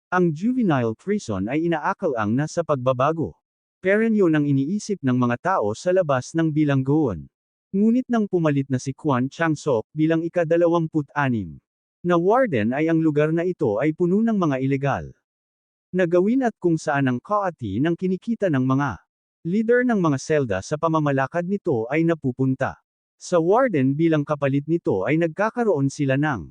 Ang juvenile prison ay inaakal-ang nasa pagbabago. Pero yun ang iniisip ng mga tao sa labas ng bilangguan. Ngunit nang pumalit na si Kwon Chang-sok bilang ika-26 na warden ay ang lugar na ito ay puno ng mga ilegal na gawin at kung saan ang kaati ng kinikita ng mga leader ng mga selda sa pamamalakad nito ay napupunta. Sa warden bilang kapalit nito ay nagkakaroon sila ng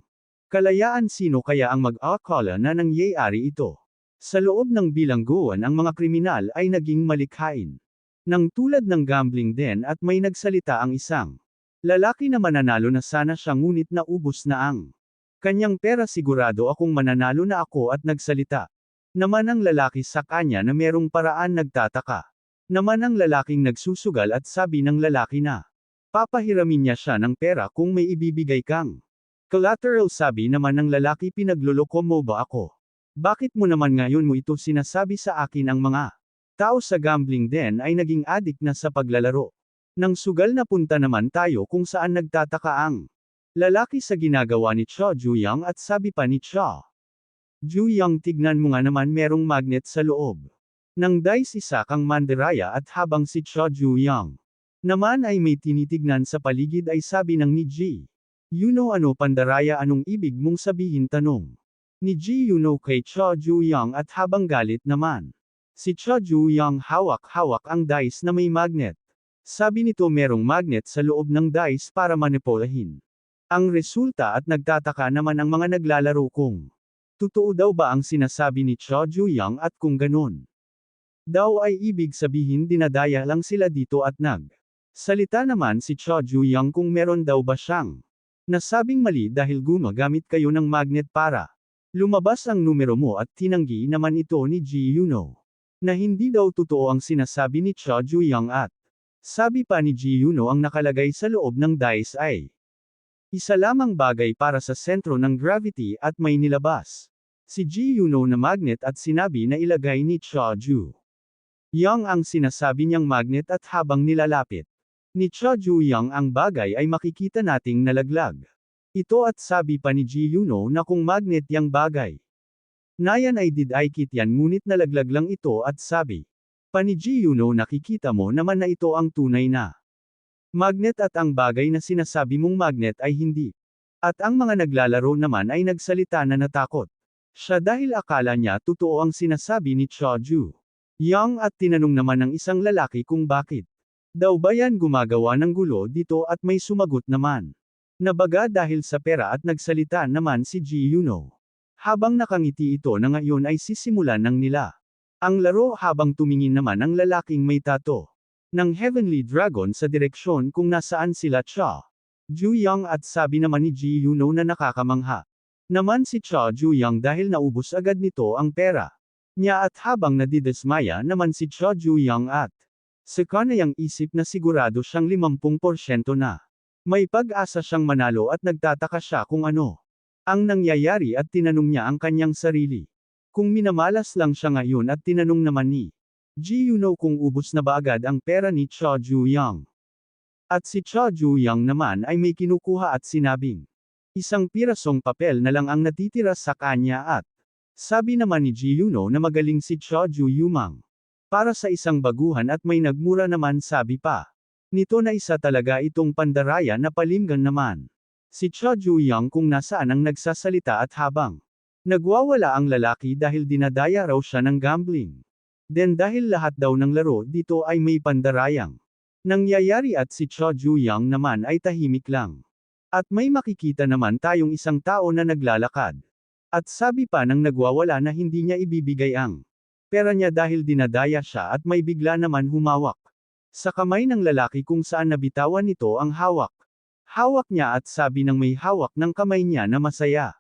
kalayaan. Sino kaya ang mag-akala na nangyayari ito? Sa loob ng bilangguan ang mga kriminal ay naging malikhain. Nang tulad ng gambling den at may nagsalita ang isang lalaki na mananalo na sana siya ngunit naubos na ang kanyang pera. Sigurado akong mananalo na ako at nagsalita naman ang lalaki sa kanya na merong paraan. Nagtataka naman ang lalaking nagsusugal at sabi ng lalaki na papahiramin niya siya ng pera kung may ibibigay kang collateral. Sabi naman ng lalaki, pinagloloko mo ba ako? Bakit mo naman ngayon mo ito sinasabi sa akin? Ang mga tao sa gambling den ay naging adik na sa paglalaro ng sugal. Napunta naman tayo kung saan nagtataka ang lalaki sa ginagawa ni Cho Ju-young at sabi pa ni Cho Ju-young, tignan mo nga naman, merong magnet sa loob ng dice. Isa kang mandiraya. At habang si Cho Ju-young naman ay may tinitignan sa paligid ay sabi ng ni Ji Yuno, ano pandaraya, anong ibig mong sabihin? Tanong ni Ji Yuno kay Cho Ju-young. At habang galit naman si Cho Ju-young, hawak-hawak ang dice na may magnet. Sabi nito merong magnet sa loob ng dice para manipulahin ang resulta at nagtataka naman ang mga naglalaro kung totoo daw ba ang sinasabi ni Cho Ju-young at kung ganun daw ay ibig sabihin dinadaya lang sila dito. At salita naman si Cho Ju-young kung meron daw ba siyang nasabing mali dahil gumagamit kayo ng magnet para lumabas ang numero mo. At tinanggi naman ito ni Ji Yuno na hindi daw totoo ang sinasabi ni Cho Ju-young. At sabi pa ni Ji Yuno ang nakalagay sa loob ng dice ay isa lamang bagay para sa sentro ng gravity at may nilabas si Ji Yuno na magnet at sinabi na ilagay ni Cho Ju-young ang sinasabi niyang magnet. At habang nilalapit ni Cho Ju-young ang bagay ay makikita nating nalaglag ito. At sabi pa ni Ji Yuno na kung magnet yang bagay na yan ay didikit yan, ngunit nalaglag lang ito. At sabi pa ni Ji Yuno, nakikita mo naman na ito ang tunay na magnet at ang bagay na sinasabi mong magnet ay hindi. At ang mga naglalaro naman ay nagsalita na natakot siya dahil akala niya totoo ang sinasabi ni Cho Ju-young. At tinanong naman ng isang lalaki kung bakit daw ba yan gumagawa ng gulo dito at may sumagot naman na baga dahil sa pera. At nagsalita naman si Ji Yuno habang nakangiti ito na ngayon ay sisimulan ng nila ang laro. Habang tumingin naman ang lalaking may tato ng Heavenly Dragon sa direksyon kung nasaan sila Cho Ju-young. At sabi naman ni Ji Yuno na nakakamangha naman si Cho Ju-young dahil naubos agad nito ang pera niya. At habang nadidismaya naman si Cho Ju-young at sa kanayang isip na sigurado siyang 50% na may pag-asa siyang manalo. At nagtataka siya kung ano ang nangyayari at tinanong niya ang kanyang sarili kung minamalas lang siya ngayon. At tinanong naman ni Ji Yuno kung ubos na ba agad ang pera ni Cho Ju-young. At si Cho Ju-young naman ay may kinukuha at sinabing isang pirasong papel na lang ang natitira sa kanya. At sabi naman ni Ji Yuno na magaling si Cho Ju-young para sa isang baguhan at may nagmura naman. Sabi pa nito na isa talaga itong pandaraya na palimgan naman si Cho Ju-young kung nasaan ang nagsasalita. At habang nagwawala ang lalaki dahil dinadaya raw siya ng gambling then dahil lahat daw ng laro dito ay may pandarayang nangyayari. At si Cho Ju-young naman ay tahimik lang. At may makikita naman tayong isang tao na naglalakad. At sabi pa ng nagwawala na hindi niya ibibigay ang pera niya dahil dinadaya siya. At may bigla naman humawak sa kamay ng lalaki kung saan nabitawan nito ang hawak niya. At sabi ng may hawak ng kamay niya na masaya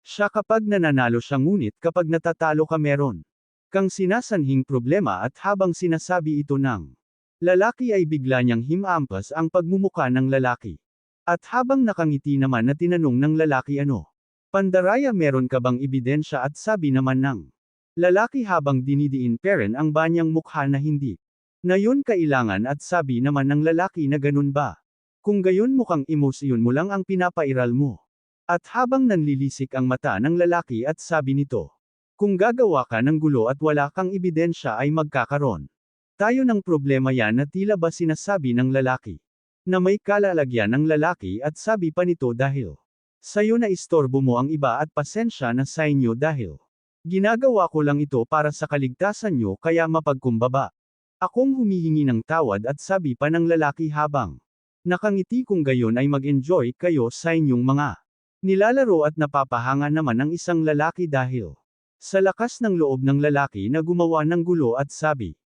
siya kapag nananalo siya, ngunit kapag natatalo ka meron kang sinasanhing problema. At habang sinasabi ito ng lalaki ay bigla niyang himampas ang pagmumuka ng lalaki. At habang nakangiti naman na tinanong ng lalaki, ano pandaraya, meron ka bang ebidensya? At sabi naman ng lalaki habang dinidiin peren ang banyang mukha na hindi na yun kailangan. At sabi naman ng lalaki na ganun ba? Kung gayon mukhang emosyon mo lang ang pinapairal mo. At habang nanlilisik ang mata ng lalaki at sabi nito, Kung gagawa ka ng gulo at wala kang ebidensya ay magkakaroon tayo ng problema yan na tila ba sinasabi ng lalaki na may kalalagyan ng lalaki at sabi pa nito dahil sa'yo na istorbo mo ang iba at pasensya na sa inyo dahil ginagawa ko lang ito para sa kaligtasan nyo kaya mapagkumbaba. Akong humihingi ng tawad at sabi pa ng lalaki habang nakangiti kung gayon ay mag-enjoy kayo sa inyong mga nilalaro at napapahanga naman ang isang lalaki dahil sa lakas ng loob ng lalaki na gumawa ng gulo at sabi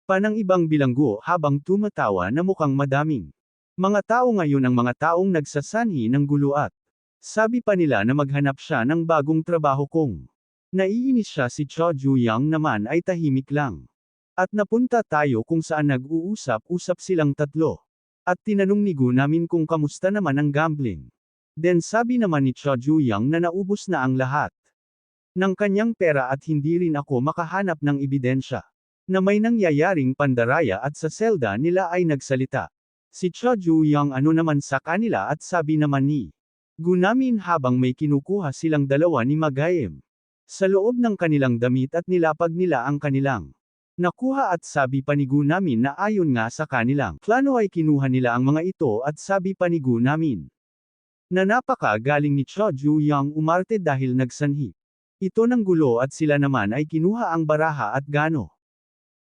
pa ng ibang bilanggo habang tumatawa na mukhang madaming mga tao ngayon ang mga taong nagsasanhi ng gulo at sabi pa nila na maghanap siya ng bagong trabaho kung naiinis siya si Cho Juyang naman ay tahimik lang. At napunta tayo kung saan nag-uusap-usap silang tatlo. At tinanong ni Gu namin kung kamusta naman ang gambling. Then sabi naman ni Cho Juyang na naubos na ang lahat ng kanyang pera at hindi rin ako makahanap ng ebidensya na may nangyayaring pandaraya at sa selda nila ay nagsalita si Cho Juyang ano naman sa kanila at sabi naman ni Gu namin habang may kinukuha silang dalawa ni Magayem sa loob ng kanilang damit at nilapag nila ang kanilang nakuha at sabi pa ni Gu namin na ayon nga sa kanilang plano ay kinuha nila ang mga ito at sabi pa ni Gu namin na napaka-galing ni Cho Juyang umarte dahil nagsanhi ito ng gulo at sila naman ay kinuha ang baraha at gano.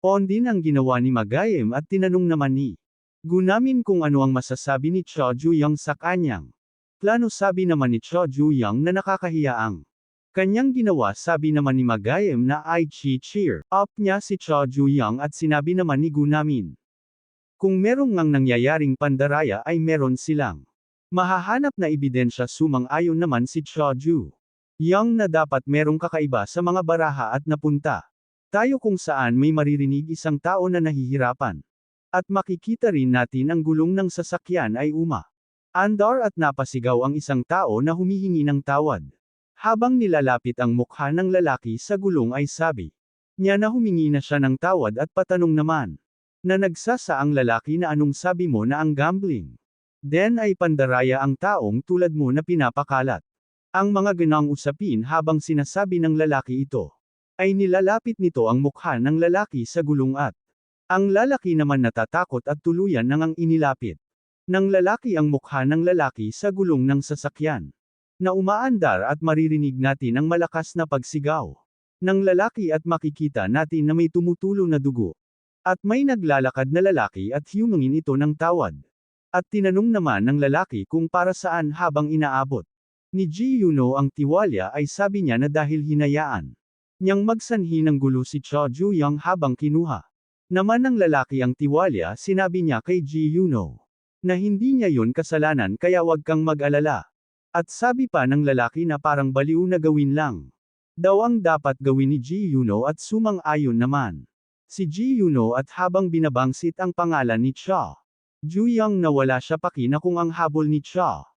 On din ang ginawa ni Magayem at tinanong naman ni Gu namin kung ano ang masasabi ni Cho Juyang sa kanyang plano sabi naman ni Cho Juyang na nakakahiya ang kanyang ginawa sabi naman ni Magayem na ay cheer up niya si Cho Juyang at sinabi naman ni Gu namin kung merong ngang nangyayaring pandaraya ay meron silang mahahanap na ebidensya sumang-ayon naman si Cho Juyang na dapat merong kakaiba sa mga baraha at napunta tayo kung saan may maririnig isang tao na nahihirapan. At makikita rin natin ang gulong ng sasakyan ay andar at napasigaw ang isang tao na humihingi ng tawad. Habang nilalapit ang mukha ng lalaki sa gulong ay sabi niya na humingi na siya ng tawad at patanong naman na nagsasa ang lalaki na anong sabi mo na ang gambling. Then ay pandaraya ang taong tulad mo na pinapakalat. Ang mga ganang usapin habang sinasabi ng lalaki ito ay nilalapit nito ang mukha ng lalaki sa gulong at ang lalaki naman natatakot at tuluyan nang ang inilapit ng lalaki ang mukha ng lalaki sa gulong ng sasakyan na umaandar at maririnig natin ang malakas na pagsigaw ng lalaki at makikita natin na may tumutulo na dugo at may naglalakad na lalaki at humingin ito ng tawad at tinanong naman ng lalaki kung para saan habang inaabot ni Ji Yuno ang tiwalya ay sabi niya na dahil hinayaan niyang magsanhi ng gulo si Cho Juyang habang kinuha naman ng lalaki ang tiwalya sinabi niya kay Ji Yuno na hindi niya yun kasalanan kaya wag kang mag-alala. At sabi pa ng lalaki na parang baliw na gawin lang daw ang dapat gawin ni Ji Yuno at sumang-ayon naman si Ji Yuno at habang binabangsit ang pangalan ni Cho Juyang na wala siya paki na kung ang habol ni Cho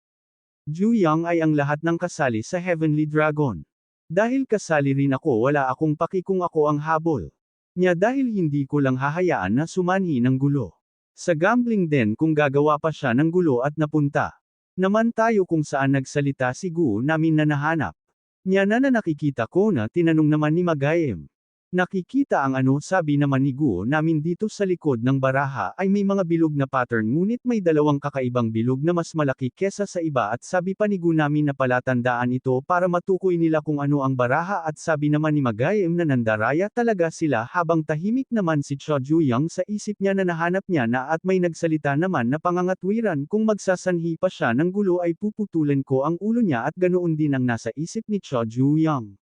Juyang ay ang lahat ng kasali sa Heavenly Dragon. Dahil kasali rin ako wala akong paki kung ako ang habol niya dahil hindi ko lang hahayaan na sumanhi ng gulo. Sa gambling din kung gagawa pa siya ng gulo at napunta naman tayo kung saan nagsalita si Gu namin na nahanap niya na nakikita ko na tinanong naman ni Magayem. Nakikita ang ano sabi naman ni Gu namin dito sa likod ng baraha ay may mga bilog na pattern ngunit may dalawang kakaibang bilog na mas malaki kesa sa iba at sabi pa ni Gu namin na palatandaan ito para matukoy nila kung ano ang baraha at sabi naman ni Magayem na nandaraya talaga sila habang tahimik naman si Cho Juyang sa isip niya na nahanap niya na at may nagsalita naman na pangangatwiran kung magsasanhi pa siya ng gulo ay puputulan ko ang ulo niya at ganoon din ang nasa isip ni Cho Juyang.